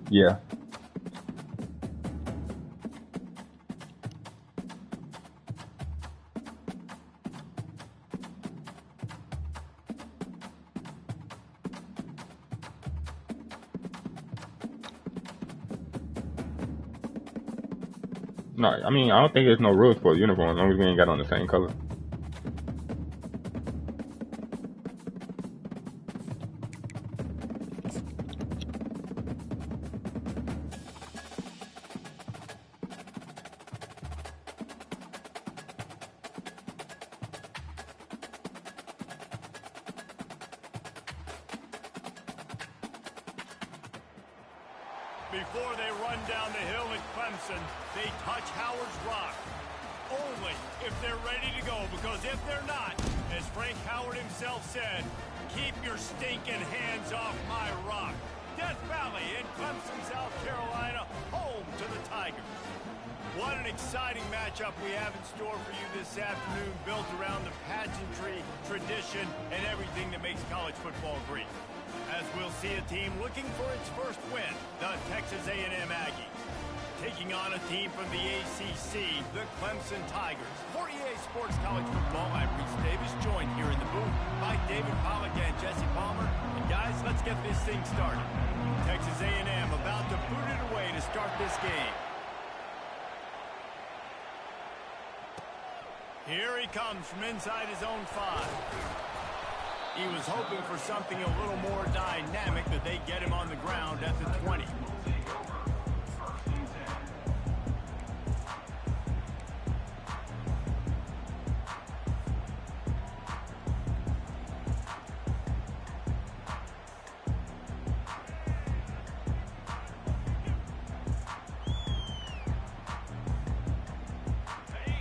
Yeah. No, I mean, I don't think there's no rules for a uniform as long as we ain't got on the same color. Before they run down the hill at Clemson, they touch Howard's rock. Only if they're ready to go, because if they're not, as Frank Howard himself said, keep your stinking hands off my rock. Death Valley in Clemson, South Carolina, home to the Tigers. What an exciting matchup we have in store for you this afternoon, built around the pageantry, tradition, and everything that makes college football great. As we'll see a team looking for its first win, the Texas A&M Aggies. Taking on a team from the ACC, the Clemson Tigers. For EA Sports College Football, I'm Reese Davis, joined here in the booth by David Pollack and Jesse Palmer. And guys, let's get this thing started. Texas A&M about to boot it away to start this game. Here he comes from inside his own 5. He was hoping for something a little more dynamic, that they get him on the ground at the 20.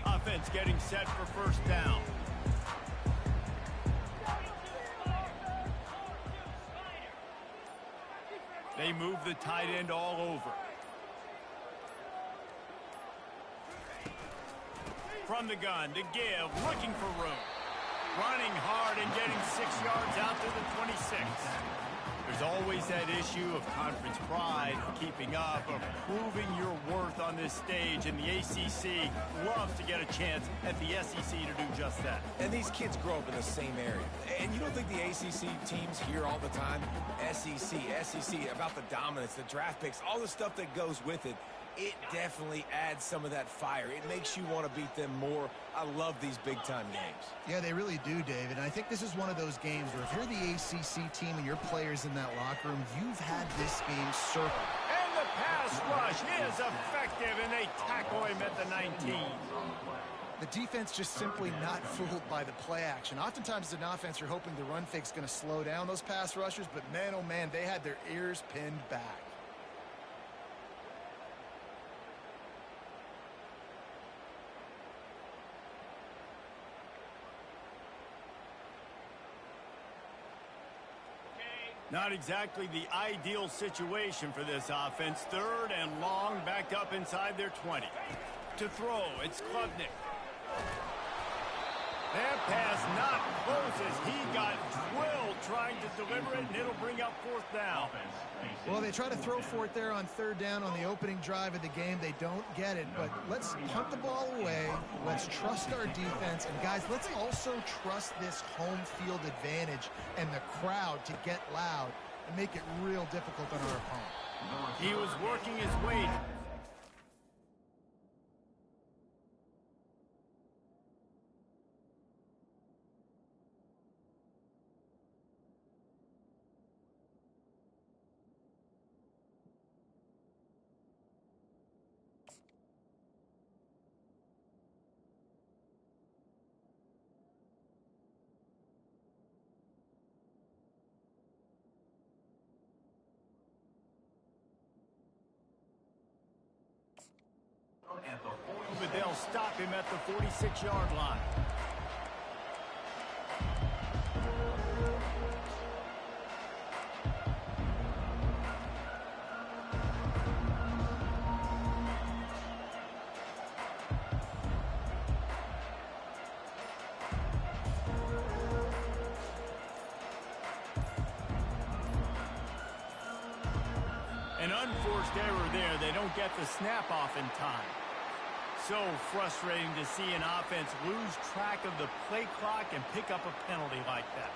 Offense getting set for first down. They move the tight end all over. From the gun to give, looking for room. Running hard and getting 6 yards out to the 26. There's always that issue of conference pride, keeping up, of proving your worth on this stage, and the ACC loves to get a chance at the SEC to do just that. And these kids grow up in the same area. And you don't think the ACC teams hear all the time, SEC, about the dominance, the draft picks, all the stuff that goes with it. It definitely adds some of that fire. It makes you want to beat them more. I love these big-time games. Yeah, they really do, David. And I think this is one of those games where if you're the ACC team and your players in that locker room, you've had this game circled. And the pass rush is effective, and they tackle him at the 19. The defense just simply not fooled by the play action. Oftentimes as an offense, you're hoping the run fake's going to slow down those pass rushers, but man, oh man, they had their ears pinned back. Not exactly the ideal situation for this offense. 3rd and long, backed up inside their 20. To throw, it's Klubnik. That pass not close as he got drilled trying to deliver it, and it'll bring up 4th down. Well, they try to throw for it there on 3rd down on the opening drive of the game. They don't get it, but let's punt the ball away. Let's trust our defense. And, guys, let's also trust this home field advantage and the crowd to get loud and make it real difficult on our opponent. He was working his way. But they'll stop him at the 46-yard line. An forced error there. They don't get the snap off in time. So frustrating to see an offense lose track of the play clock and pick up a penalty like that.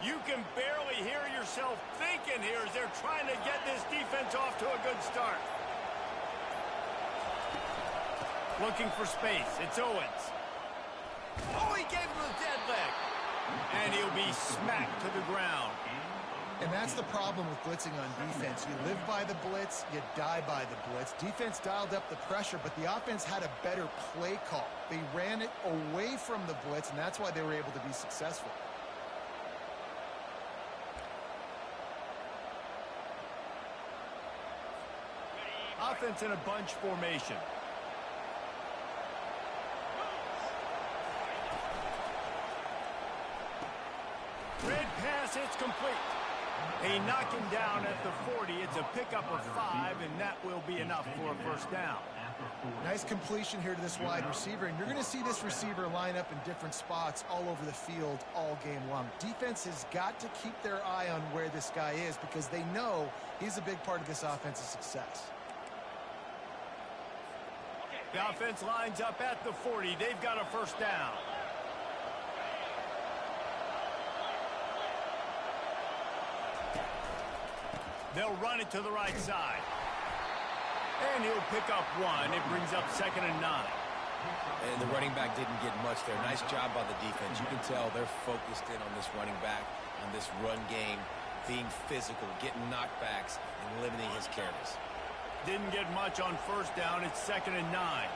You can barely hear yourself thinking here as they're trying to get this defense off to a good start. Looking for space. It's Owens. Oh, he gave him a dead leg. And he'll be smacked to the ground. And that's the problem with blitzing on defense. You live by the blitz, you die by the blitz. Defense dialed up the pressure, but the offense had a better play call. They ran it away from the blitz, and that's why they were able to be successful. Offense in a bunch formation. Red pass, it's complete. They knock him down at the 40. It's a pickup of 5, and that will be enough for a first down. Nice completion here to this wide receiver, and you're going to see this receiver line up in different spots all over the field all game long. Defense has got to keep their eye on where this guy is because they know he's a big part of this offense's success. The offense lines up at the 40. They've got a first down. They'll run it to the right side. And he'll pick up 1. It brings up 2nd and 9. And the running back didn't get much there. Nice job by the defense. You can tell they're focused in on this running back, on this run game, being physical, getting knockbacks, and limiting his carries. Didn't get much on first down. It's 2nd and 9.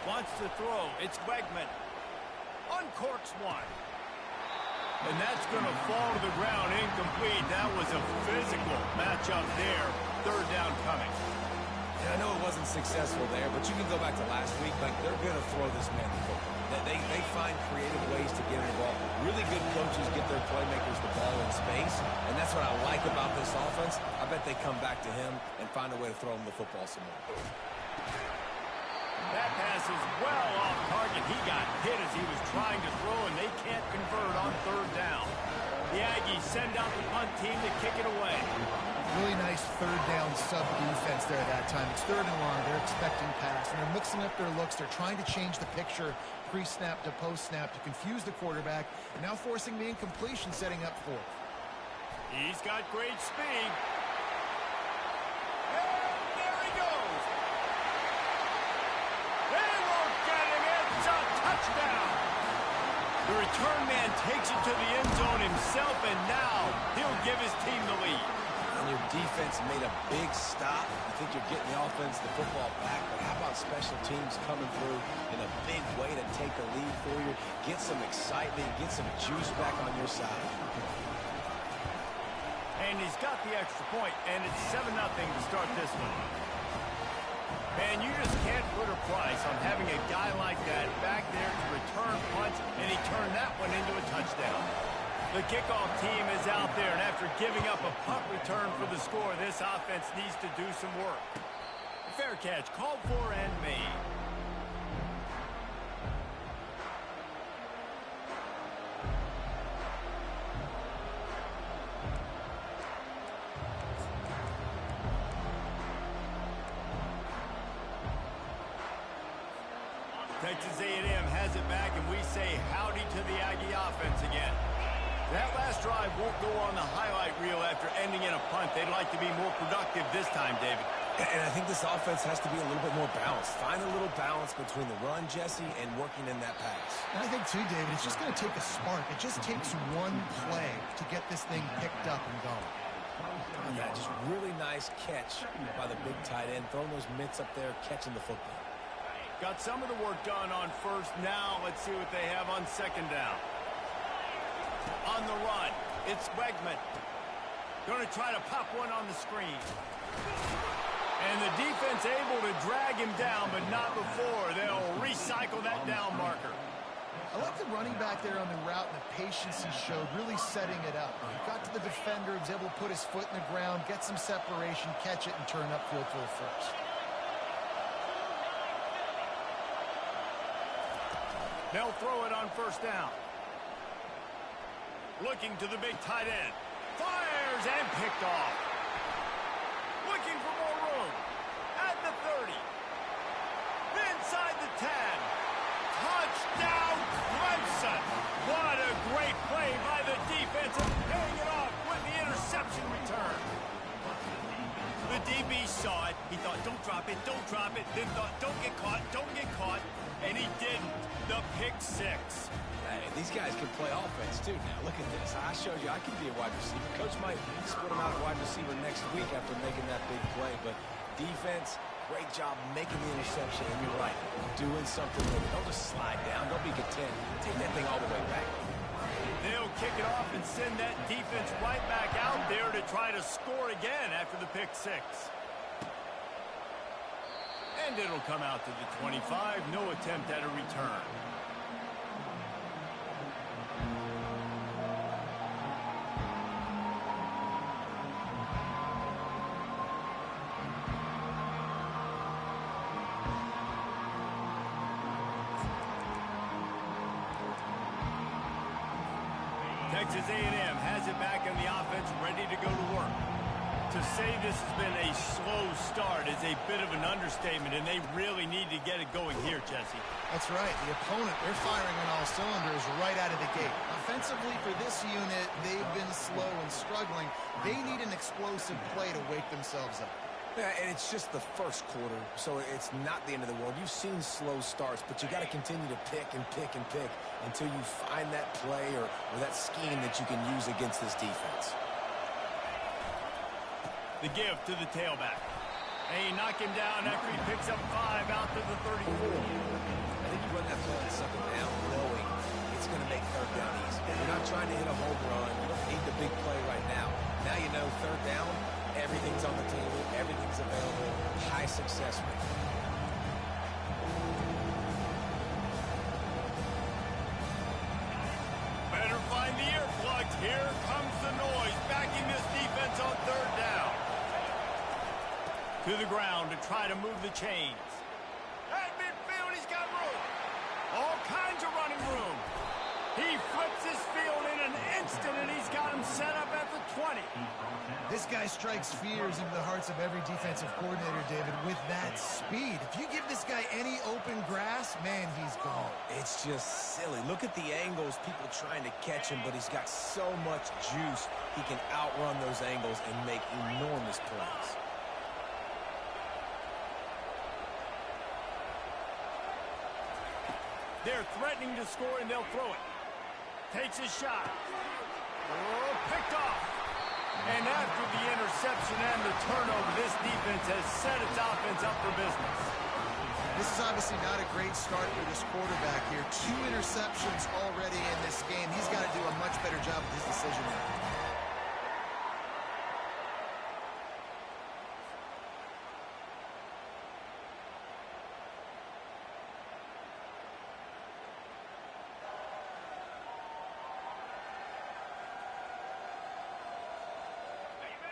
Wants to throw. It's Wegman. Uncorks 1. And that's going to fall to the ground incomplete. That was a physical matchup there. 3rd down coming. Yeah, I know it wasn't successful there, but you can go back to last week. Like, they're going to throw this man the football. They find creative ways to get the ball. Really good coaches get their playmakers the ball in space, and that's what I like about this offense. I bet they come back to him and find a way to throw him the football some more. That pass is well off target. He got hit as he was trying to throw, and they can't convert on 3rd down. The Aggies send out the punt team to kick it away. Really nice 3rd down sub defense there that time. It's 3rd and long. They're expecting pass, and they're mixing up their looks. They're trying to change the picture pre-snap to post-snap to confuse the quarterback, and now forcing the incompletion, setting up 4th. He's got great speed. And there he goes. They won't get him. It's a touchdown. The return man takes it to the end zone himself, and now he'll give his team the lead. And your defense made a big stop. You think you're getting the offense the football back, but how about special teams coming through in a big way to take the lead for you, get some excitement, get some juice back on your side. And he's got the extra point, and it's 7-0 to start this one. And you just can't put a price on having a guy like that back there to return punts, and he turned that one into a touchdown. The kickoff team is out there, and after giving up a punt return for the score, this offense needs to do some work. Fair catch, called for and made. Texas A&M has it back, and we say howdy to the Aggie offense again. That last drive won't go on the highlight reel after ending in a punt. They'd like to be more productive this time, David. And I think this offense has to be a little bit more balanced. Find a little balance between the run, Jesse, and working in that pass. And I think, too, David, it's just going to take a spark. It just takes one play to get this thing picked up and going. Yeah, just really nice catch by the big tight end. Throwing those mitts up there, catching the football. Got some of the work done on first. Now let's see what they have on 2nd down. On the run, it's Wegman. Going to try to pop one on the screen. And the defense able to drag him down, but not before. They'll recycle that down marker. A I like the running back there on the route and the patience he showed, really setting it up. He got to the defender, he was able to put his foot in the ground, get some separation, catch it, and turn upfield for the first. They'll throw it on first down. Looking to the big tight end. Fires and picked off. Looking for more room. At the 30. Inside the 10. Touchdown, Clemson. What a great play by the defense and paying it off with the interception return. The DB saw it. He thought, don't drop it, don't drop it. Then thought, don't get caught, don't get caught. And he didn't. The pick six. Hey, these guys can play offense, too, now. Look at this. I showed you I can be a wide receiver. Coach might split him out at wide receiver next week after making that big play. But defense, great job making the interception. And you're right, doing something with it. Don't just slide down. Don't be content. Take that thing all the way back. They'll kick it off and send that defense right back out there to try to score again after the pick six. And it'll come out to the 25. No attempt at a return. Texas A&M has it back in the offense, ready to go to work. To say this has been a slow start is a bit of an understatement, and they really need to get it going here, Jesse. That's right. The opponent, they're firing on all cylinders right out of the gate. Offensively, for this unit, they've been slow and struggling. They need an explosive play to wake themselves up. Yeah, and it's just the first quarter, so it's not the end of the world. You've seen slow starts, but you got to continue to pick and pick and pick until you find that play or that scheme that you can use against this defense. The give to the tailback. They knock him down after he picks up 5 out to the 34. I think you run that play on second down knowing it's going to make third down easy. You're not trying to hit a home run. You don't need the big play right now. Now you know third down, everything's on the table, everything's available, high success rate. Better find the earplugs. Here comes the noise, backing this defense on third down. To the ground to try to move the chains. At midfield, he's got room. All kinds of running room. He flips his field in an instant, and he's got him set up at the 20. This guy strikes fears into the hearts of every defensive coordinator, David, with that speed. If you give this guy any open grass, man, he's gone. It's just silly. Look at the angles, people trying to catch him, but he's got so much juice. He can outrun those angles and make enormous plays. They're threatening to score, and they'll throw it. Takes a shot. Oh, picked off. And after the interception and the turnover, this defense has set its offense up for business. This is obviously not a great start for this quarterback here. 2 interceptions already in this game. He's got to do a much better job with his decision-making.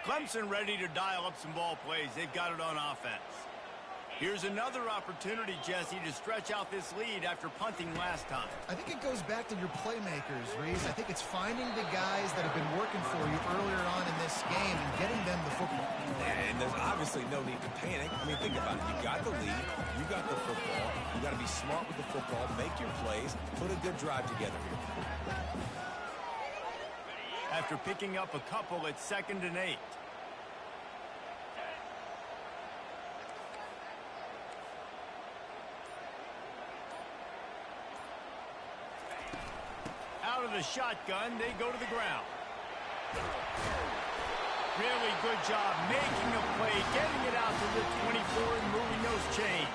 Clemson ready to dial up some ball plays. They've got it on offense. Here's another opportunity, Jesse, to stretch out this lead after punting last time. I think it goes back to your playmakers, Reese. I think it's finding the guys that have been working for you earlier on in this game and getting them the football. And there's obviously no need to panic. I mean, think about it. You got the lead. You got the football. You got to be smart with the football. Make your plays. Put a good drive together here. After picking up a couple at 2nd and 8. Out of the shotgun, they go to the ground. Really good job making a play, getting it out to the 24 and moving those chains.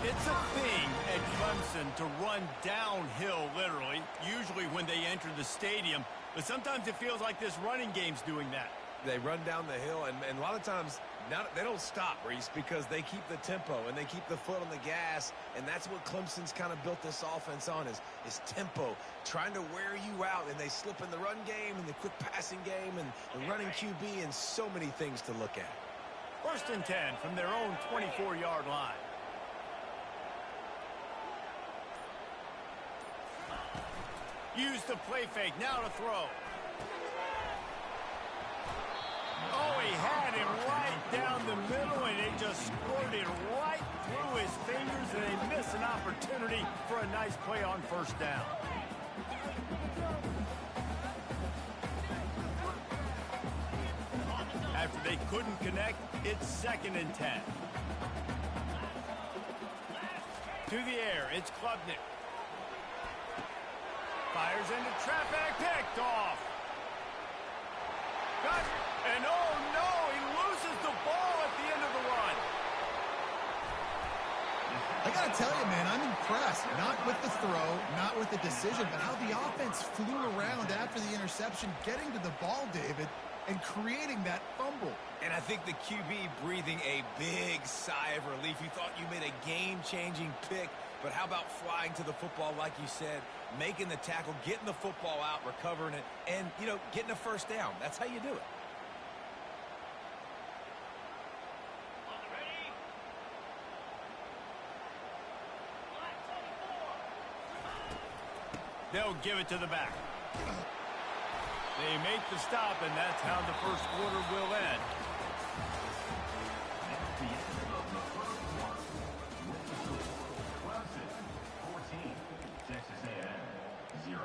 It's a thing at Clemson to run downhill, literally, usually when they enter the stadium. But sometimes it feels like this running game's doing that. They run down the hill, and a lot of times Now, they don't stop, Reese, because they keep the tempo and they keep the foot on the gas, and that's what Clemson's kind of built this offense on is tempo, trying to wear you out, and they slip in the run game and the quick passing game and the running QB and so many things to look at. 1st and 10 from their own 24-yard line. Use the play fake, now to throw. Oh, he had him right down the middle, and they just squirted right through his fingers, and they missed an opportunity for a nice play on 1st down. After they couldn't connect, it's 2nd and 10. To the air, it's Klubnik. Fires into traffic, picked off. Got it. And oh no, he loses the ball at the end of the run. I got to tell you, man, I'm impressed. Not with the throw, not with the decision, but how the offense flew around after the interception, getting to the ball, David, and creating that fumble. And I think the QB breathing a big sigh of relief. You thought you made a game-changing pick, but how about flying to the football, like you said, making the tackle, getting the football out, recovering it, and, you know, getting a 1st down. That's how you do it. They'll give it to the back. They make the stop, and that's how the 1st quarter will end. Clemson 14, Texas A&M 0.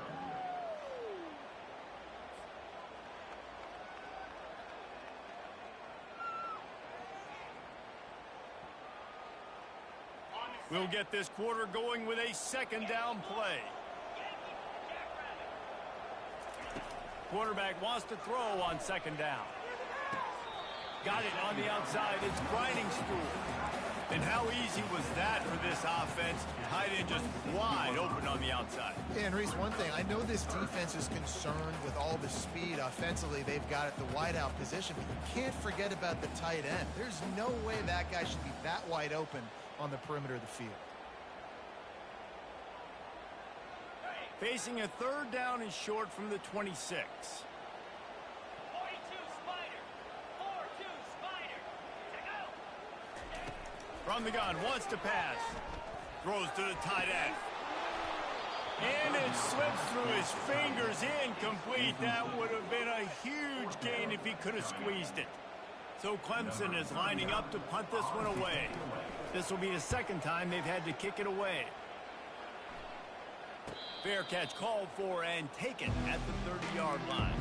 We'll get this quarter going with a 2nd down play. Quarterback wants to throw on 2nd down. Got it on the outside. It's grinding stool. And how easy was that for this offense? Tight end just wide open on the outside. Yeah, and Reese, one thing, I know this defense is concerned with all the speed offensively they've got at the wideout position, but you can't forget about the tight end. There's no way that guy should be that wide open on the perimeter of the field. Facing a 3rd down and short from the 26. 42 Spider. 4-2 Spider. From the gun, wants to pass. Throws to the tight end. And it slips through his fingers, incomplete. That would have been a huge gain if he could have squeezed it. So Clemson is lining up to punt this one away. This will be the 2nd time they've had to kick it away. Fair catch called for and taken at the 30-yard line.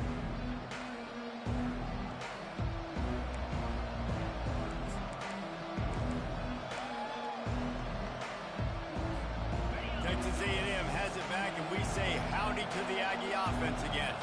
Texas A&M has it back, and we say howdy to the Aggie offense again.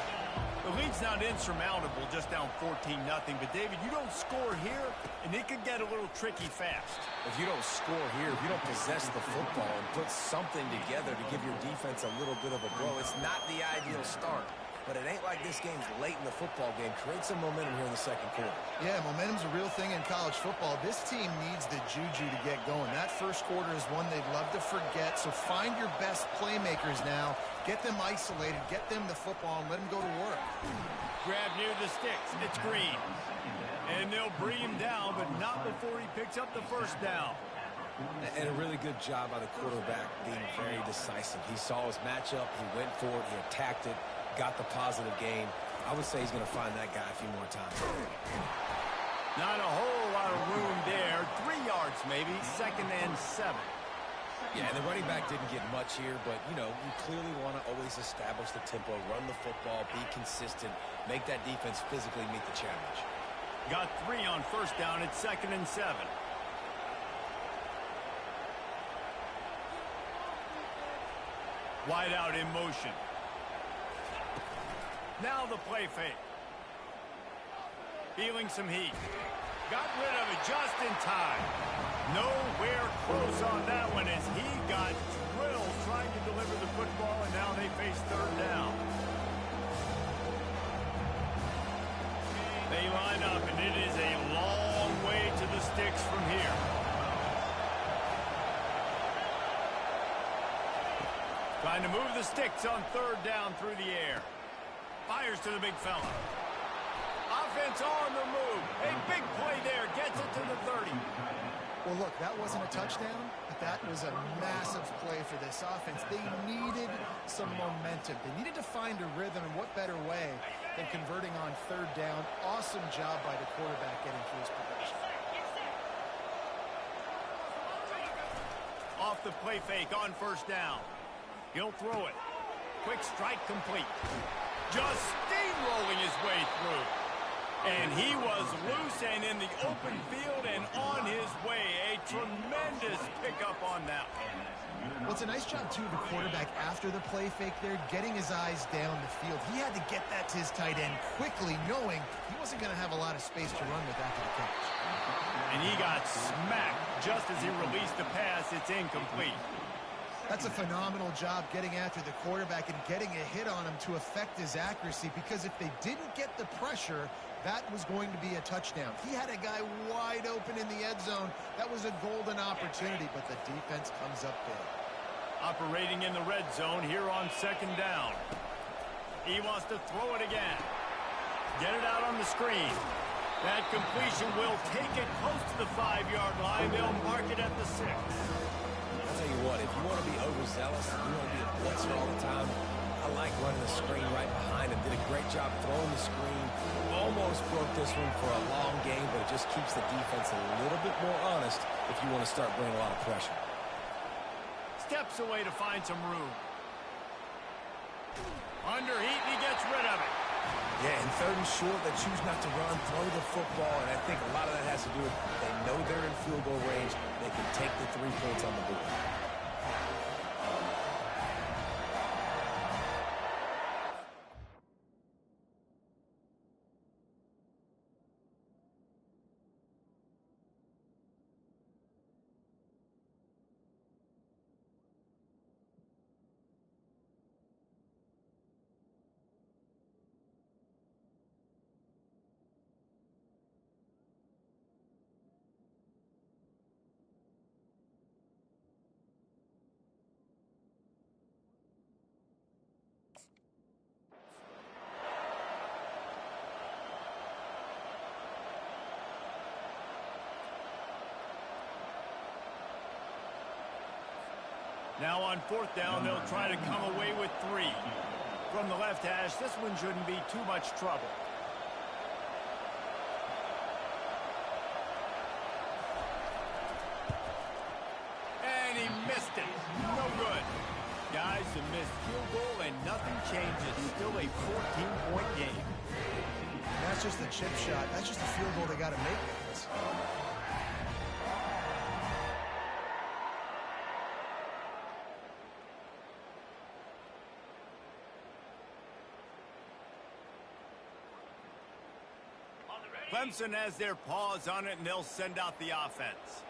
The lead's not insurmountable, just down 14-0. But, David, you don't score here, and it could get a little tricky fast. If you don't score here, if you don't possess the football and put something together to give your defense a little bit of a blow, it's not the ideal start. But it ain't like this game's late in the football game. Create some momentum here in the 2nd quarter. Yeah, momentum's a real thing in college football. This team needs the juju to get going. That 1st quarter is one they'd love to forget. So find your best playmakers now. Get them isolated. Get them the football and let them go to work. Grab near the sticks. It's Green. And they'll bring him down, but not before he picks up the 1st down. And a really good job by the quarterback being very decisive. He saw his matchup. He went for it. He attacked it. Got the positive gain. I would say he's going to find that guy a few more times. Not a whole lot of room there. 3 yards maybe. 2nd and 7. Yeah, and the running back didn't get much here, but, you know, you clearly want to always establish the tempo, run the football, be consistent, make that defense physically meet the challenge. Got 3 on 1st down. It's 2nd and 7. Wide out in motion. Now the play fake. Feeling some heat. Got rid of it just in time. Nowhere close on that one as he got drilled trying to deliver the football, and now they face 3rd down. They line up, and it is a long long way to the sticks from here. Trying to move the sticks on third down through the air. Fires to the big fella. Offense on the move. A big play there. Gets it to the 30. Well, look, that wasn't a touchdown, but that was a massive play for this offense. They needed some momentum. They needed to find a rhythm, and what better way than converting on third down. Awesome job by the quarterback getting through his progression. Off the play fake on first down. He'll throw it. Quick strike complete. Just steamrolling his way through. And he was loose and in the open field and on his way. A tremendous pickup on that one. Well, it's a nice job, too, of the quarterback after the play fake there, getting his eyes down the field. He had to get that to his tight end quickly, knowing he wasn't going to have a lot of space to run with after the catch. And he got smacked just as he released the pass. It's incomplete. That's a phenomenal job getting after the quarterback and getting a hit on him to affect his accuracy, because if they didn't get the pressure, that was going to be a touchdown. He had a guy wide open in the end zone. That was a golden opportunity, but the defense comes up big. Operating in the red zone here on second down. He wants to throw it again. Get it out on the screen. That completion will take it close to the 5-yard line. They'll mark it at the 6. I'll tell you what, if you want to be overzealous, you want to be a blitzer all the time, I like running the screen right behind him. Did a great job throwing the screen. Almost broke this one for a long game, but it just keeps the defense a little bit more honest if you want to start bringing a lot of pressure. Steps away to find some room. Under heat, and he gets rid of it. Yeah, in third and short, they choose not to run, throw the football, and I think a lot of that has to do with they know they're in field goal range. They can take the 3 points on the board. Now on fourth down, they'll try to come away with 3. From the left hash, this one shouldn't be too much trouble. And he missed it. No good. Guys, a missed field goal and nothing changes. Still a 14-point game. And that's just the chip shot. That's just a field goal they got to make, guys. Clemson has their paws on it, and they'll send out the offense.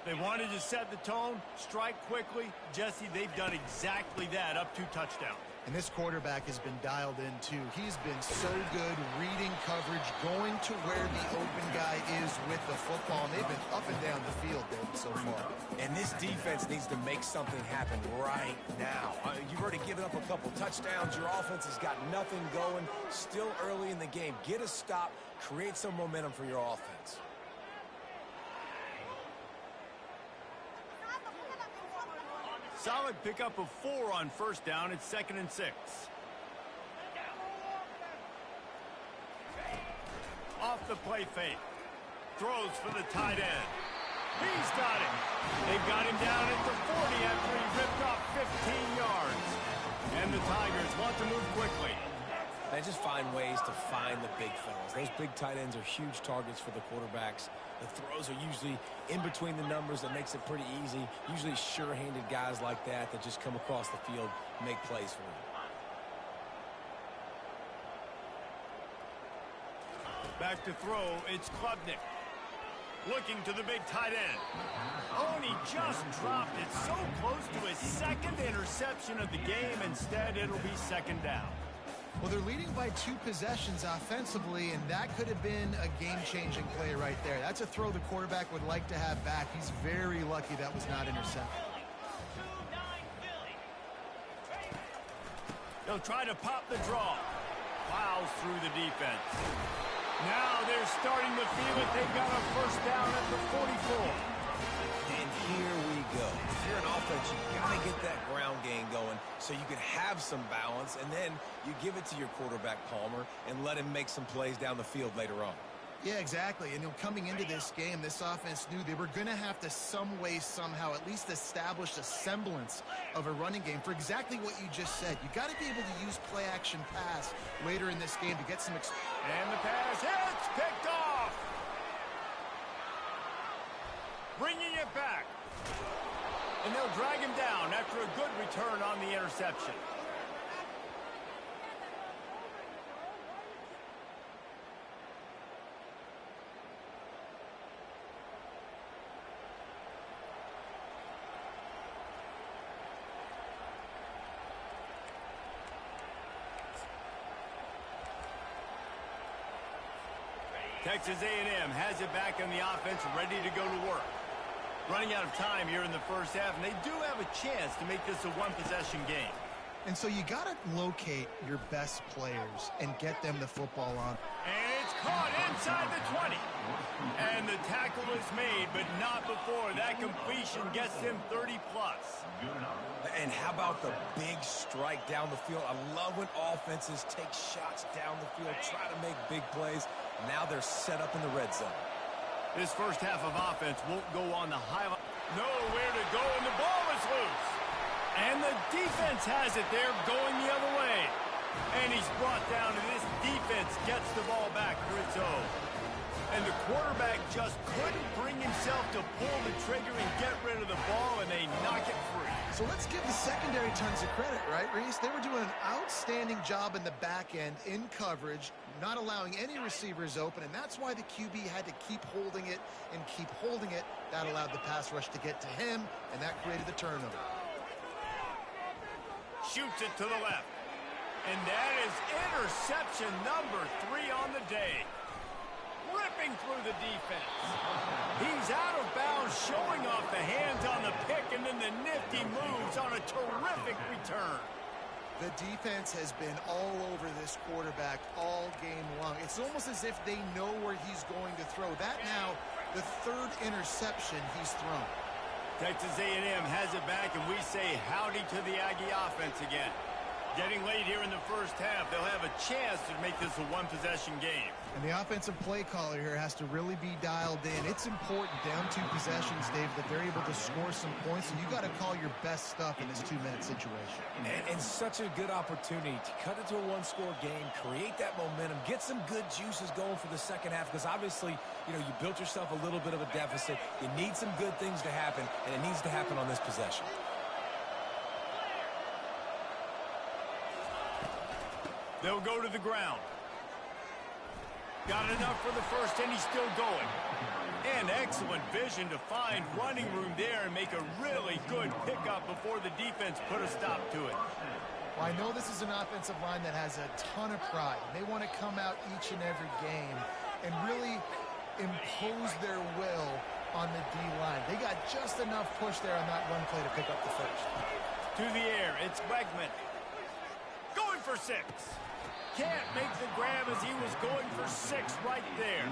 They wanted to set the tone, strike quickly. Jesse, they've done exactly that, up 2 touchdowns. And this quarterback has been dialed in, too. He's been so good reading coverage, going to where the open guy is with the football. And they've been up and down the field, David, so far. And this defense needs to make something happen right now. You've already given up a couple touchdowns. Your offense has got nothing going. Still early in the game. Get a stop. Create some momentum for your offense. Solid pickup of 4 on first down. It's 2nd and 6. Off the play fake. Throws for the tight end. He's got it. They've got him down at the 40 after he ripped off 15 yards. And the Tigers want to move quickly. They just find ways to find the big fellas. Those big tight ends are huge targets for the quarterbacks. The throws are usually in between the numbers. That makes it pretty easy. Usually sure-handed guys like that just come across the field, make plays for them. Back to throw, it's Klubnik. Looking to the big tight end. Oh, and he just dropped it so close to his 2nd interception of the game. Instead, it'll be 2nd down. Well, they're leading by 2 possessions offensively, and that could have been a game-changing play right there. That's a throw the quarterback would like to have back. He's very lucky that was not intercepted. They'll try to pop the draw. Plows through the defense. Now they're starting to feel it. They've got a first down at the 44. And here we go. If you're an offense, you got to get that ground game going so you can have some balance, and then you give it to your quarterback, Palmer, and let him make some plays down the field later on. Yeah, exactly. And coming into this game, this offense knew they were going to have to some way, somehow, at least establish a semblance of a running game for exactly what you just said. You got to be able to use play-action pass later in this game to get some. And the pass hits, picked off. Bringing it back. And they'll drag him down after a good return on the interception. Texas A&M has it back in the offense, ready to go to work. Running out of time here in the first half, and they do have a chance to make this a one-possession game. And so you got to locate your best players and get them the football on. And it's caught inside the 20. And the tackle is made, but not before that completion gets them 30-plus. And how about the big strike down the field? I love when offenses take shots down the field, try to make big plays. Now they're set up in the red zone. This first half of offense won't go on the highlight. Nowhere to go, and the ball is loose. And the defense has it there, going the other way. And he's brought down, and this defense gets the ball back for its own. And the quarterback just couldn't bring himself to pull the trigger and get rid of the ball, and they knock it free. So let's give the secondary tons of credit, right, Reese? They were doing an outstanding job in the back end, in coverage, not allowing any receivers open, and that's why the QB had to keep holding it and keep holding it. That allowed the pass rush to get to him, and that created the turnover. Shoots it to the left. And that is interception number 3 on the day. Ripping through the defense. He's out of bounds, showing off the hands on the pick, and then the nifty moves on a terrific return. The defense has been all over this quarterback all game long. It's almost as if they know where he's going to throw. That now, the 3rd interception he's thrown. Texas A&M has it back, and we say howdy to the Aggie offense again. Getting late here in the first half, they'll have a chance to make this a one-possession game. And the offensive play caller here has to really be dialed in. It's important, down 2 possessions, Dave, that they're able to score some points, and you got to call your best stuff in this 2-minute situation. And such a good opportunity to cut it to a 1-score game, create that momentum, get some good juices going for the second half, because obviously, you built yourself a little bit of a deficit. You need some good things to happen, and it needs to happen on this possession. They'll go to the ground. Got enough for the first, and he's still going. And excellent vision to find running room there and make a really good pickup before the defense put a stop to it. Well, I know this is an offensive line that has a ton of pride. They want to come out each and every game and really impose their will on the D-line. They got just enough push there on that run play to pick up the first. To the air, it's Wegman. Going for 6. Can't make the grab as he was going for 6 right there.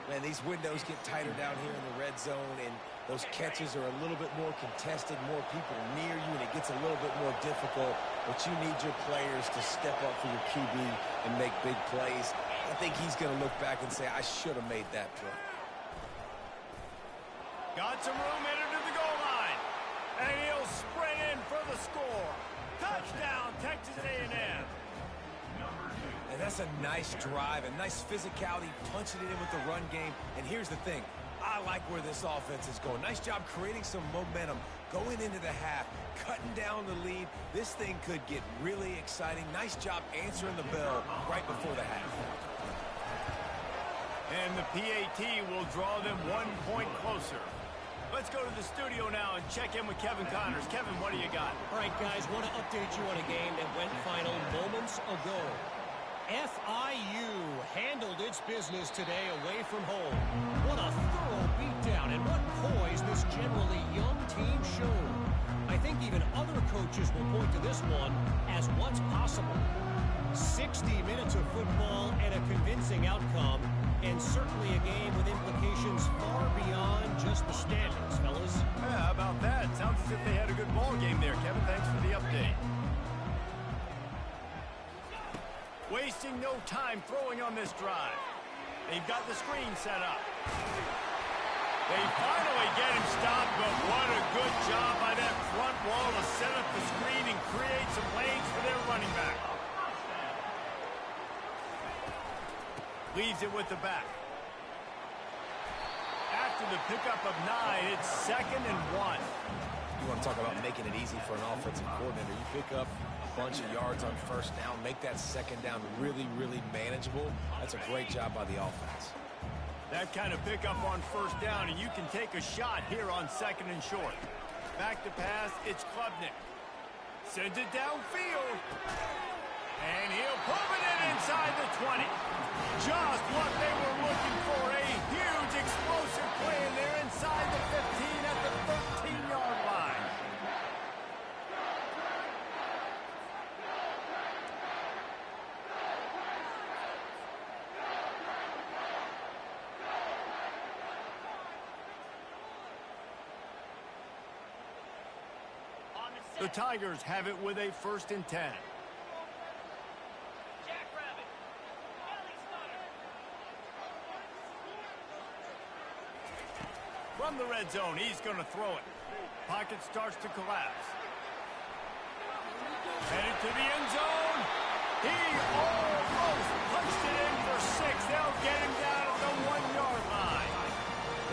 Man, these windows get tighter down here in the red zone, and those catches are a little bit more contested, more people near you, and it gets a little bit more difficult. But you need your players to step up for your QB and make big plays. I think he's going to look back and say, I should have made that play. Got some room headed to the goal line. And he'll sprint in for the score. Touchdown, Texas A&M. And that's a nice drive, a nice physicality, punching it in with the run game. And here's the thing. I like where this offense is going. Nice job creating some momentum, going into the half, cutting down the lead. This thing could get really exciting. Nice job answering the bell right before the half. And the PAT will draw them 1 point closer. Let's go to the studio now and check in with Kevin Connors. Kevin, what do you got? All right, guys, want to update you on a game that went final moments ago. FIU handled its business today away from home. What a thorough beatdown and what poise this generally young team showed. I think even other coaches will point to this one as what's possible. 60 minutes of football and a convincing outcome, and certainly a game with implications far beyond just the standings, fellas. Yeah, how about that? Sounds as if they had a good ball game there, Kevin. Thanks for the update. Wasting no time throwing on this drive. They've got the screen set up. They finally get him stopped, but what a good job by that front wall to set up the screen and create some lanes for their running back. Leaves it with the back. After the pickup of 9, it's 2nd and 1. You want to talk about making it easy for an offensive coordinator. You pick up a bunch of yards on first down, make that second down really, really manageable. That's a great job by the offense. That kind of pickup on first down, and you can take a shot here on 2nd and short. Back to pass, it's Klubnik. Sends it downfield. And he'll put it in inside the 20. Just what they were looking for. A huge explosive play, and they're inside the 15 at the 13-yard line. The Tigers have it with a 1st and 10. Jackrabbit. Belly stunner. From the red zone, he's going to throw it. Pocket starts to collapse. Headed to the end zone. He almost punched it in for 6. They'll get him down at the 1-yard line.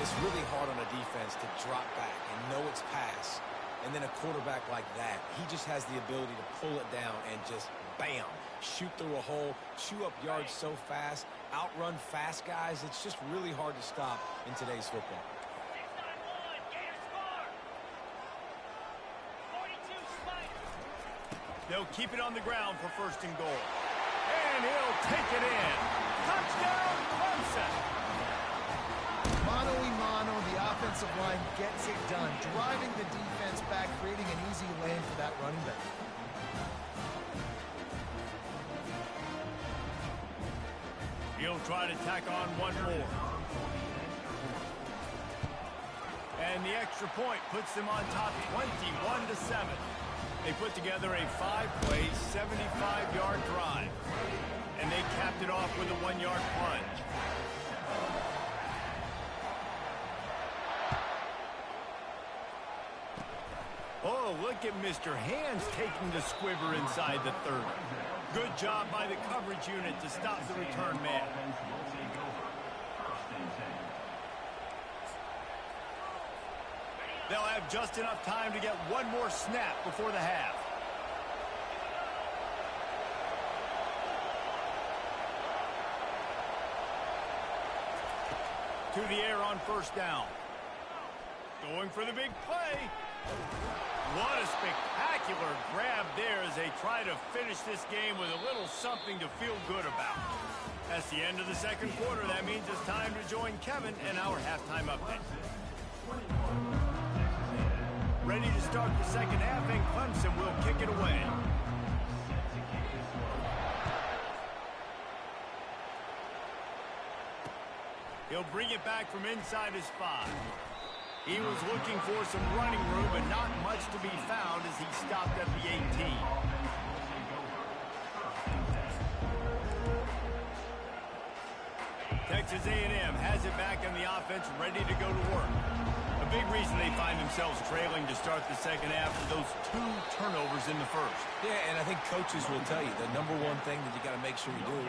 It's really hard on a defense to drop back and know it's pass. And then a quarterback like that, he just has the ability to pull it down and just, bam, shoot through a hole, chew up yards so fast, outrun fast guys. It's just really hard to stop in today's football. 6-9-1. Gators score. 42 Spider. They'll keep it on the ground for 1st and goal. And he'll take it in. Touchdown, Clemson. Mano-a-mano, the offensive line gets it done, driving the defense back, creating an easy lane for that running back. He'll try to tack on one more. And the extra point puts them on top 21-7. They put together a 5-play, 75-yard drive. And they capped it off with a 1-yard plunge. Oh, look at Mr. Hands taking the squibber inside the 30. Good job by the coverage unit to stop the return man. They'll have just enough time to get one more snap before the half. To the air on 1st down. Going for the big play. What a spectacular grab there as they try to finish this game with a little something to feel good about. That's the end of the 2nd quarter. That means it's time to join Kevin and our halftime update. Ready to start the 2nd half, and Clemson will kick it away. He'll bring it back from inside his 5. He was looking for some running room, but not much to be found as he stopped at the 18. Texas A&M has it back on the offense, ready to go to work. A big reason they find themselves trailing to start the 2nd half is those 2 turnovers in the 1st. Yeah, and I think coaches will tell you the number one thing that you got to make sure you do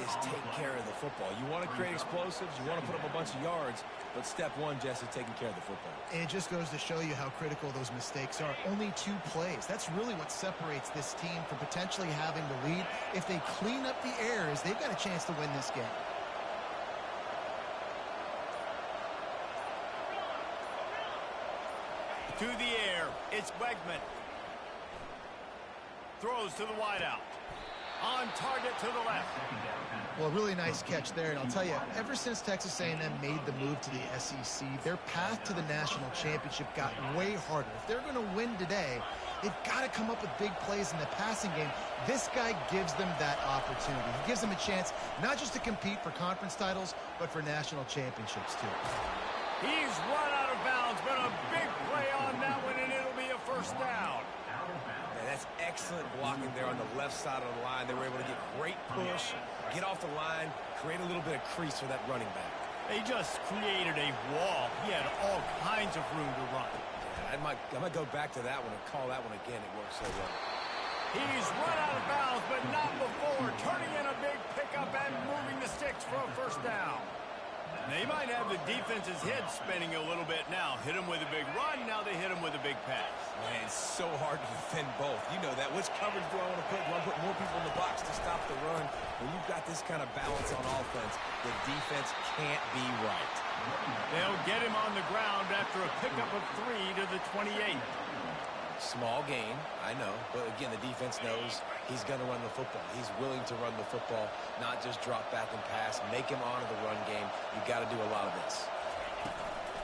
is take care of the football. You want to create explosives, you want to put up a bunch of yards, but step 1, Jesse, taking care of the football. It just goes to show you how critical those mistakes are. Only 2 plays. That's really what separates this team from potentially having the lead. If they clean up the errors, they've got a chance to win this game. To the air, it's Wegman. Throws to the wideout. On target to the left. Well, really nice catch there, and I'll tell you, ever since Texas A&M made the move to the SEC, their path to the national championship got way harder. If they're going to win today, they've got to come up with big plays in the passing game. This guy gives them that opportunity. He gives them a chance not just to compete for conference titles, but for national championships, too. He's run out of bounds, but a big play on that one, and it'll be a first down. That's excellent blocking there on the left side of the line. They were able to get great push, get off the line, create a little bit of crease for that running back. They just created a wall. He had all kinds of room to run. Yeah, I might go back to that one and call that one again. It worked so well. He's run out of bounds, but not before. Turning in a big pickup and moving the sticks for a first down. They might have the defense's head spinning a little bit now. Hit him with a big run, now they hit him with a big pass. Man, it's so hard to defend both. You know that. Which coverage do I want to put? Do I put more people in the box to stop the run? When you've got this kind of balance on offense, the defense can't be right. They'll get him on the ground after a pickup of 3 to the 28. Small gain, I know, but again, the defense knows he's going to run the football. He's willing to run the football, not just drop back and pass, make him honor the run game. You've got to do a lot of this.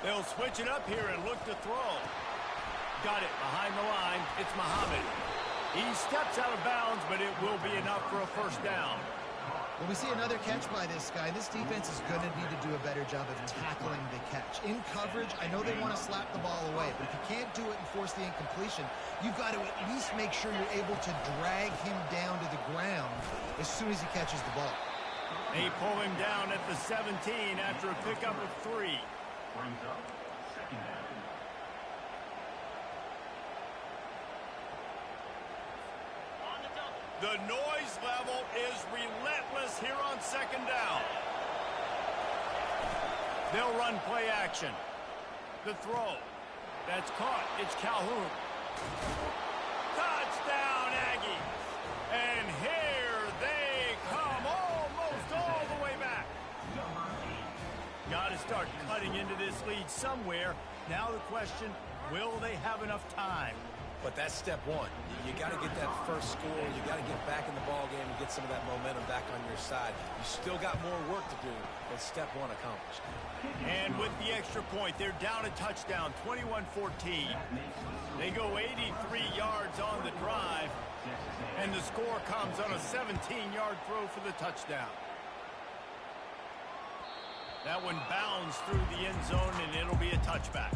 They'll switch it up here and look to throw. Got it behind the line. It's Muhammad. He steps out of bounds, but it will be enough for a first down. Well, we see another catch by this guy. This defense is going to need to do a better job of tackling the catch. In coverage, I know they want to slap the ball away, but if you can't do it and force the incompletion, you've got to at least make sure you're able to drag him down to the ground as soon as he catches the ball. They pull him down at the 17 after a pickup of 3. Brings up second down. The noise level is relentless here on second down. They'll run play action. The throw. That's caught. It's Calhoun. Touchdown, Aggie. And here they come almost all the way back. Got to start cutting into this lead somewhere. Now the question, will they have enough time? But that's step one. You got to get that first score. You got to get back in the ball game and get some of that momentum back on your side. You still got more work to do, but step one accomplished. And with the extra point, they're down a touchdown, 21-14. They go 83 yards on the drive, and the score comes on a 17-yard throw for the touchdown. That one bounds through the end zone, and it'll be a touchback.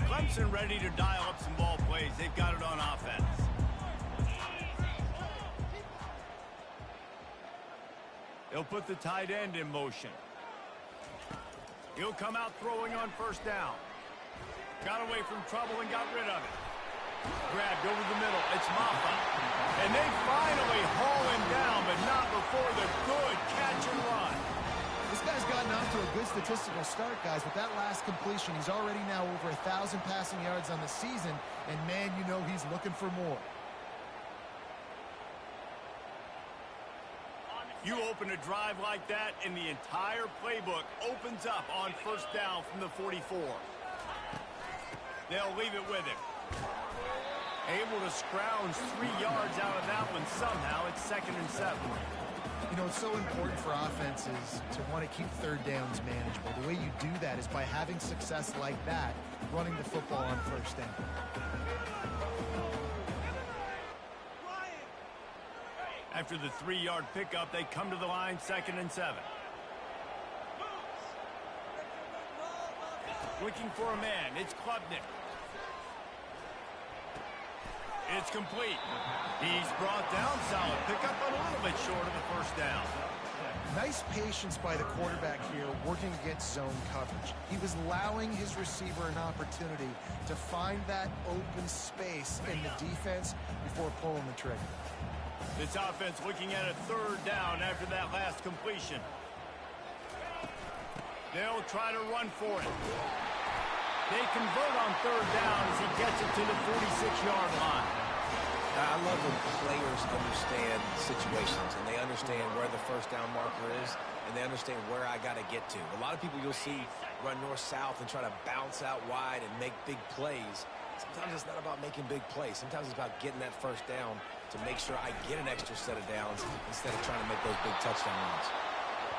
Clemson ready to dial up some ball plays. They've got it on offense. They'll put the tight end in motion. He'll come out throwing on first down. Got away from trouble and got rid of it. Grabbed over the middle. It's Maffa. And they finally haul him down, but not before the good catch and run. This guy's gotten off to a good statistical start, guys. With that last completion, he's already now over 1,000 passing yards on the season, and man, you know he's looking for more. You open a drive like that, and the entire playbook opens up on first down from the 44. They'll leave it with him. Able to scrounge 3 yards out of that one somehow. It's 2nd and 7. You know, it's so important for offenses to want to keep third downs manageable. The way you do that is by having success like that, running the football on first down. After the 3-yard pickup, they come to the line, 2nd and 7. Looking for a man. It's Klubnik. It's complete. He's brought down. Solid pickup, but a little bit short of the first down. Nice patience by the quarterback here, working against zone coverage. He was allowing his receiver an opportunity to find that open space in the defense before pulling the trigger. This offense looking at a 3rd down after that last completion. They'll try to run for it. They convert on third down as he gets it to the 46-yard line. I love when players understand situations and they understand where the first down marker is and they understand where I got to get to. A lot of people you'll see run north-south and try to bounce out wide and make big plays. Sometimes it's not about making big plays. Sometimes it's about getting that first down to make sure I get an extra set of downs instead of trying to make those big touchdown runs.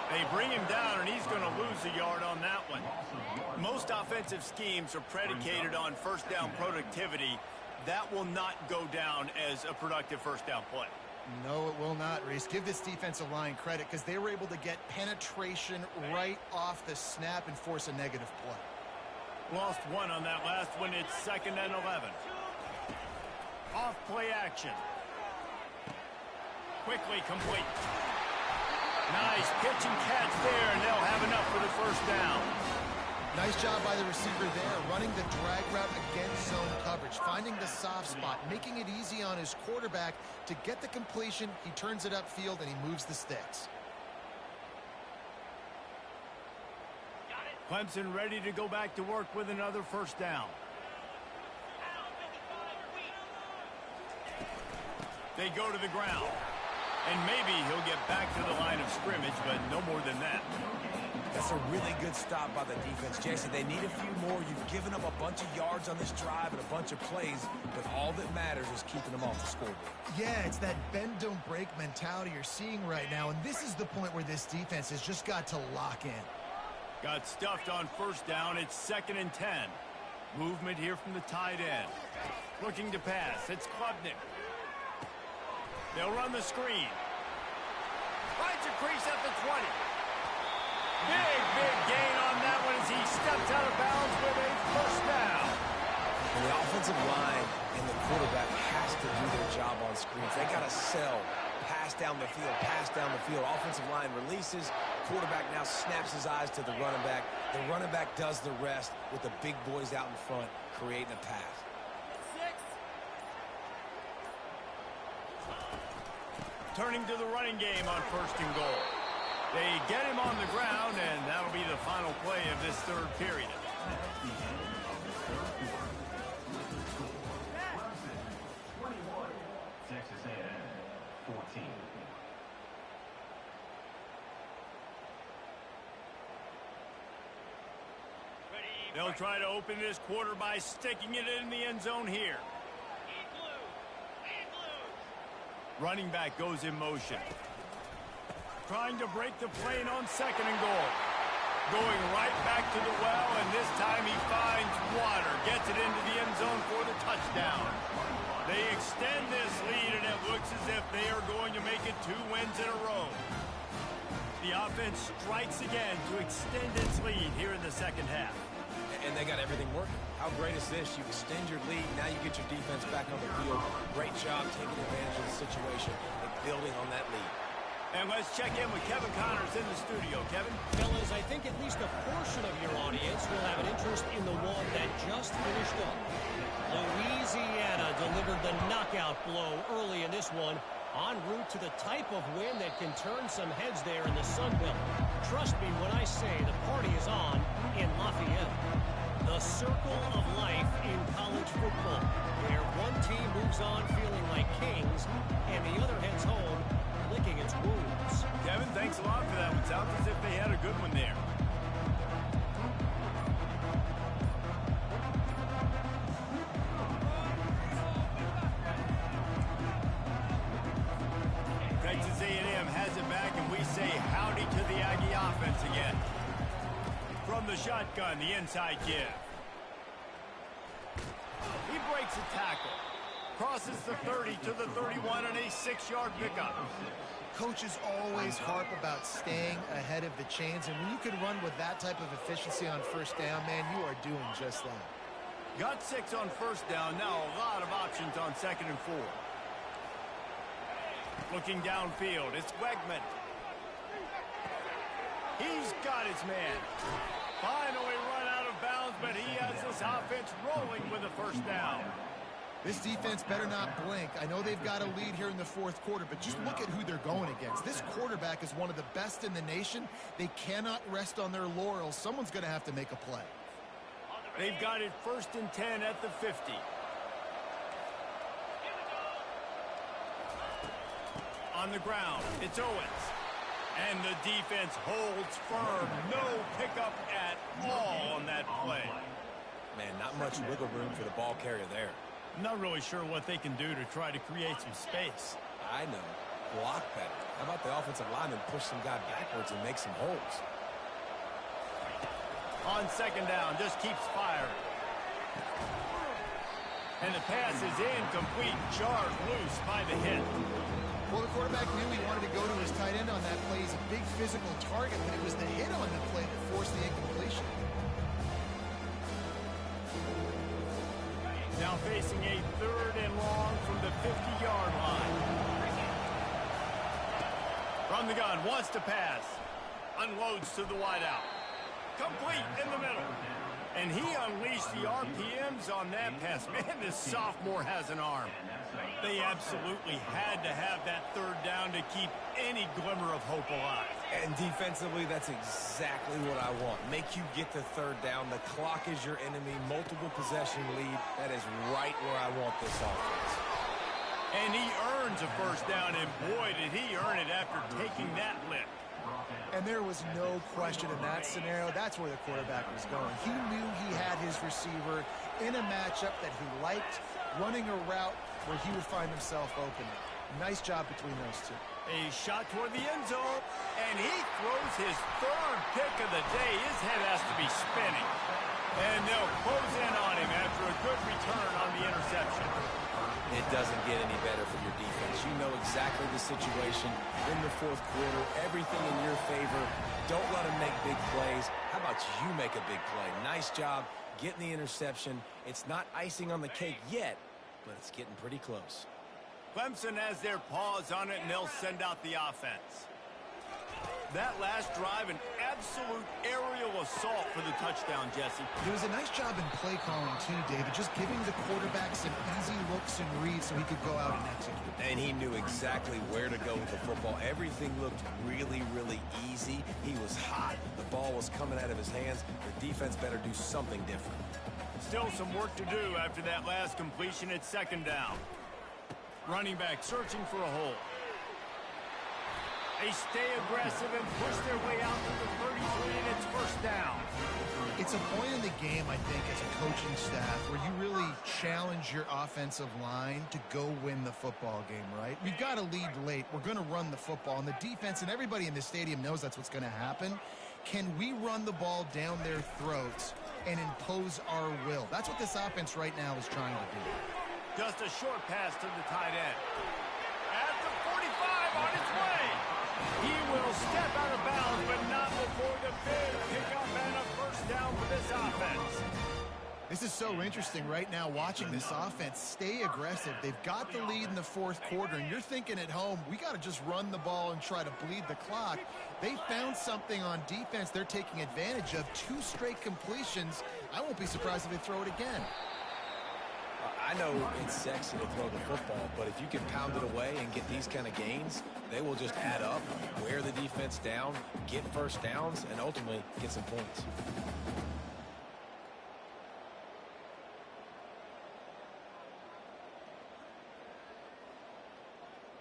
They bring him down, and he's going to lose a yard on that one. Most offensive schemes are predicated on first down productivity. That will not go down as a productive first down play. No, it will not, Reese. Give this defensive line credit because they were able to get penetration right off the snap and force a negative play. Lost one on that last one. It's 2nd and 11. Off play action. Quickly complete. Nice pitch and catch there, and they'll have enough for the first down. Nice job by the receiver there, running the drag route against zone coverage, finding the soft spot, making it easy on his quarterback to get the completion. He turns it upfield, and he moves the sticks. Clemson ready to go back to work with another first down. They go to the ground. And maybe he'll get back to the line of scrimmage, but no more than that. That's a really good stop by the defense, Jason. They need a few more. You've given up a bunch of yards on this drive and a bunch of plays, but all that matters is keeping them off the scoreboard. Yeah, it's that bend, don't break mentality you're seeing right now, and this is the point where this defense has just got to lock in. Got stuffed on first down. It's 2nd and 10. Movement here from the tight end. Looking to pass. It's Klubnik. They'll run the screen. Finds a crease at the 20. Big gain on that one as he steps out of bounds with a first down. And the offensive line and the quarterback has to do their job on screens. They got to sell. Pass down the field, pass down the field. Offensive line releases. Quarterback now snaps his eyes to the running back. The running back does the rest with the big boys out in front creating a pass. Turning to the running game on 1st and goal. They get him on the ground, and that'll be the final play of this third period. Texas A&M 14. They'll try to open this quarter by sticking it in the end zone here. Running back goes in motion. Trying to break the plane on 2nd and goal. Going right back to the well, and this time he finds water. Gets it into the end zone for the touchdown. They extend this lead, and it looks as if they are going to make it 2 wins in a row. The offense strikes again to extend its lead here in the second half. And they got everything working. How great is this? You extend your lead. Now you get your defense back on the field. Great job taking advantage of the situation and building on that lead. And let's check in with Kevin Connors in the studio. Kevin? Fellas, I think at least a portion of your audience will have an interest in the one that just finished up. Louisiana delivered the knockout blow early in this one, en route to the type of win that can turn some heads there in the Sun Belt. Trust me when I say the party is on in Lafayette. The circle of life in college football, where one team moves on feeling like kings, and the other heads home licking its wounds. Kevin, thanks a lot for that one. Sounds as if they had a good one there. Texas A&M has it back, and we say howdy to the Aggie offense again. From the shotgun, the inside give. He breaks a tackle. Crosses the 30 to the 31 and a 6-yard pickup. Coaches always harp about staying ahead of the chains, and when you can run with that type of efficiency on first down, man, you are doing just that. Got 6 on first down. Now a lot of options on 2nd and 4. Looking downfield, it's Wegman. He's got his man. Finally run out of bounds, but he has this offense rolling with a first down. This defense better not blink. I know they've got a lead here in the fourth quarter, but just look at who they're going against. This quarterback is one of the best in the nation. They cannot rest on their laurels. Someone's going to have to make a play. They've got it 1st and 10 at the 50. On the ground, it's Owens. And the defense holds firm. No pickup at all on that play. Man, not much wiggle room for the ball carrier there. Not really sure what they can do to try to create some space. I know. Block better. How about the offensive lineman push some guy backwards and make some holes? On 2nd down, just keeps firing. And the pass is incomplete, jarred loose by the hit. Well, the quarterback knew he wanted to go to his tight end on that play. He's a big physical target, but it was the hit on the play that forced the incompletion. Now facing a 3rd and long from the 50-yard line. From the gun, wants to pass. Unloads to the wideout. Complete in the middle. And he unleashed the RPMs on that pass. Man, this sophomore has an arm. They absolutely had to have that 3rd down to keep any glimmer of hope alive. And defensively, that's exactly what I want. Make you get the 3rd down. The clock is your enemy. Multiple possession lead. That is right where I want this offense. And he earns a 1st down, and boy, did he earn it after taking that lick. And there was no question in that scenario. That's where the quarterback was going. He knew he had his receiver in a matchup that he liked, running a route where he would find himself open. Nice job between those two. A shot toward the end zone, and he throws his 3rd pick of the day. His head has to be spinning. And they'll close in on him after a good return on the interception. It doesn't get any better for your defense. You know exactly the situation in the 4th quarter. Everything in your favor. Don't let them make big plays. How about you make a big play? Nice job getting the interception. It's not icing on the cake yet, but it's getting pretty close. Clemson has their paws on it, and they'll send out the offense. That last drive, an absolute aerial assault for the touchdown, Jesse. It was a nice job in play calling, too, David, just giving the quarterback some easy looks and reads so he could go out and execute. And he knew exactly where to go with the football. Everything looked really, really easy. He was hot. The ball was coming out of his hands. The defense better do something different. Still some work to do after that last completion at 2nd down. Running back searching for a hole. They stay aggressive and push their way out to the 33, and it's 1st down. It's a point in the game, I think, as a coaching staff, where you really challenge your offensive line to go win the football game, right? We've got to lead late. We're going to run the football, and the defense and everybody in the stadium knows that's what's going to happen. Can we run the ball down their throats and impose our will? That's what this offense right now is trying to do. Just a short pass to the tight end. At the 45, on its way. He will step out of bounds, but not before the big pickup and a 1st down for this offense. This is so interesting right now, watching this offense stay aggressive. They've got the lead in the 4th quarter, and you're thinking at home, we got to just run the ball and try to bleed the clock. They found something on defense they're taking advantage of. 2 straight completions. I won't be surprised if they throw it again. I know it's sexy to throw the football, but if you can pound it away and get these kind of gains, they will just add up, wear the defense down, get 1st downs, and ultimately get some points.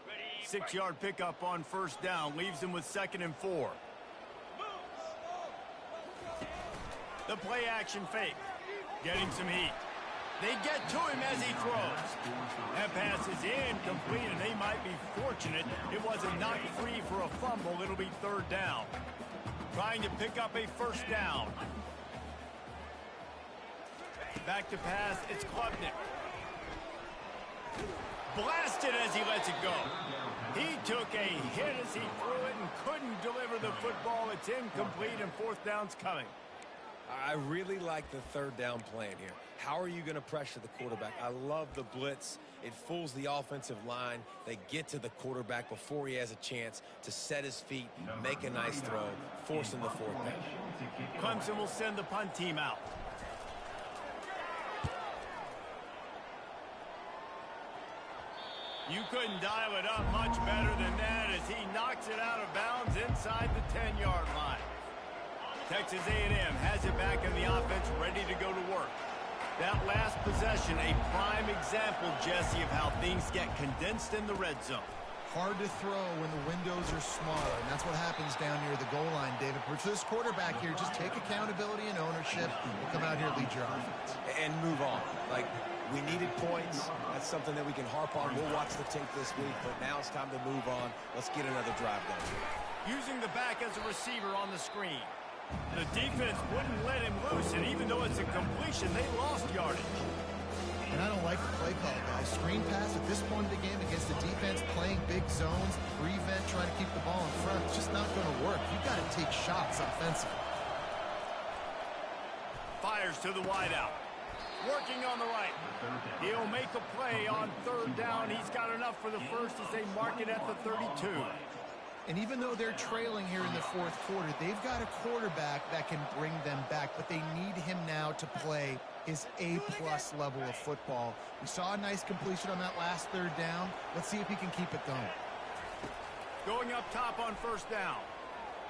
Ready, 6-yard pickup on 1st down, leaves him with 2nd and 4. The play action fake, getting some heat. They get to him as he throws. That pass is incomplete, and they might be fortunate it wasn't knocked free for a fumble. It'll be 3rd down. Trying to pick up a 1st down. Back to pass, it's Klubnik. Blasted as he lets it go. He took a hit as he threw it and couldn't deliver the football. It's incomplete, and 4th down's coming. I really like the 3rd down plan here. How are you going to pressure the quarterback? I love the blitz. It fools the offensive line. They get to the quarterback before he has a chance to set his feet, make a nice throw, forcing the 4th down. Clemson will send the punt team out. You couldn't dial it up much better than that as he knocks it out of bounds inside the 10-yard line. Texas A&M has it back in the offense, ready to go to work. That last possession, a prime example, Jesse, of how things get condensed in the red zone. Hard to throw when the windows are smaller, and that's what happens down near the goal line, David. For this quarterback here, just take accountability and ownership and come out here and lead your offense. And move on. Like, we needed points. That's something that we can harp on. We'll watch the tape this week, but now it's time to move on. Let's get another drive going. Using the back as a receiver on the screen. The defense wouldn't let him loose, and even though it's a completion, they lost yardage. And I don't like the play call, guys. Screen pass at this point of the game against the defense, playing big zones, prevent, trying to keep the ball in front. It's just not going to work. You've got to take shots offensively. Fires to the wideout. Working on the right. He'll make a play on third down. He's got enough for the first as they mark it at the 32. And even though they're trailing here in the fourth quarter, they've got a quarterback that can bring them back, but they need him now to play his A-plus level of football. We saw a nice completion on that last third down. Let's see if he can keep it going. Going up top on first down.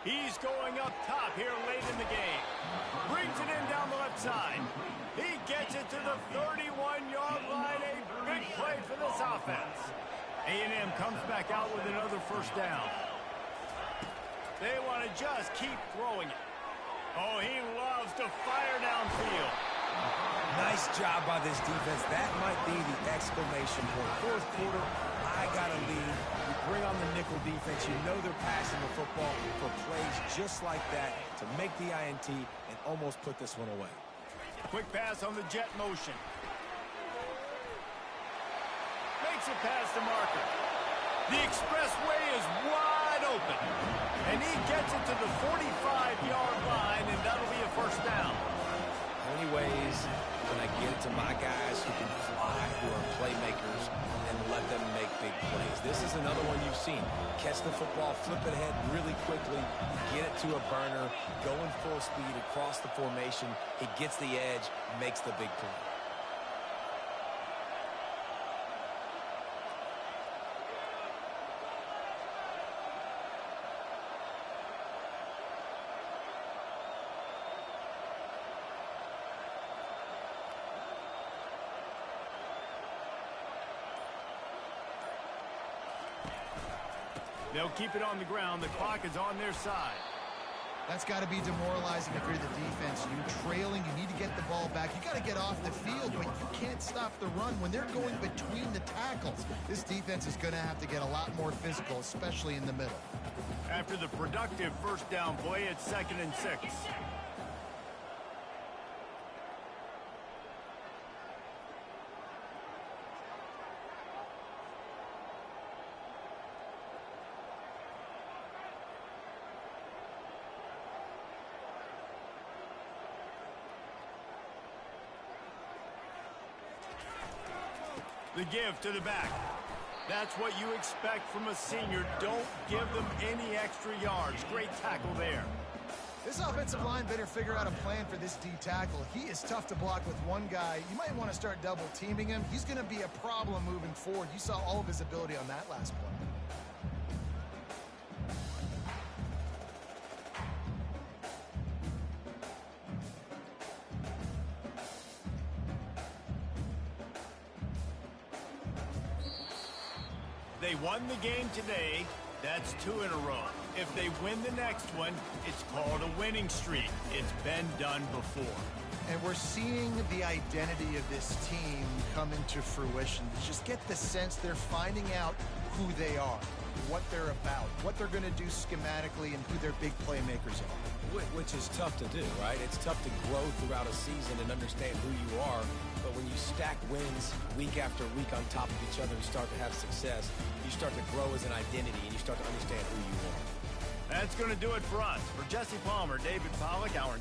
He's going up top here late in the game. Brings it in down the left side. He gets it to the 31-yard line. A big play for this offense. A&M comes back out with another first down. They want to just keep throwing it. Oh, he loves to fire downfield. Nice job by this defense. That might be the exclamation point. Fourth quarter, I got to lead. You bring on the nickel defense. You know they're passing the football for plays just like that to make the INT and almost put this one away. Quick pass on the jet motion. Makes it past the marker. The expressway is wide open. And he gets it to the 45-yard line, and that'll be a first down. How many ways can I get it to my guys who can fly, who are playmakers, and let them make big plays? This is another one you've seen. Catch the football, flip it ahead really quickly, get it to a burner, going full speed across the formation. He gets the edge, makes the big play. They'll keep it on the ground. The clock is on their side. That's got to be demoralizing if you're the defense. You're trailing. You need to get the ball back. You got to get off the field, but you can't stop the run when they're going between the tackles. This defense is going to have to get a lot more physical, especially in the middle. After the productive first down play, it's 2nd and 6. The give to the back. That's what you expect from a senior. Don't give them any extra yards. Great tackle there. This offensive line better figure out a plan for this D tackle. He is tough to block with one guy. You might want to start double teaming him. He's going to be a problem moving forward. You saw all of his ability on that last play. They won the game today. That's 2 in a row. If they win the next one, it's called a winning streak. It's been done before. And we're seeing the identity of this team come into fruition. Just get the sense they're finding out who they are, what they're about, what they're going to do schematically, and who their big playmakers are. Which is tough to do, right? It's tough to grow throughout a season and understand who you are. But when you stack wins week after week on top of each other and start to have success, you start to grow as an identity and you start to understand who you are. That's going to do it for us. For Jesse Palmer, David Pollack, our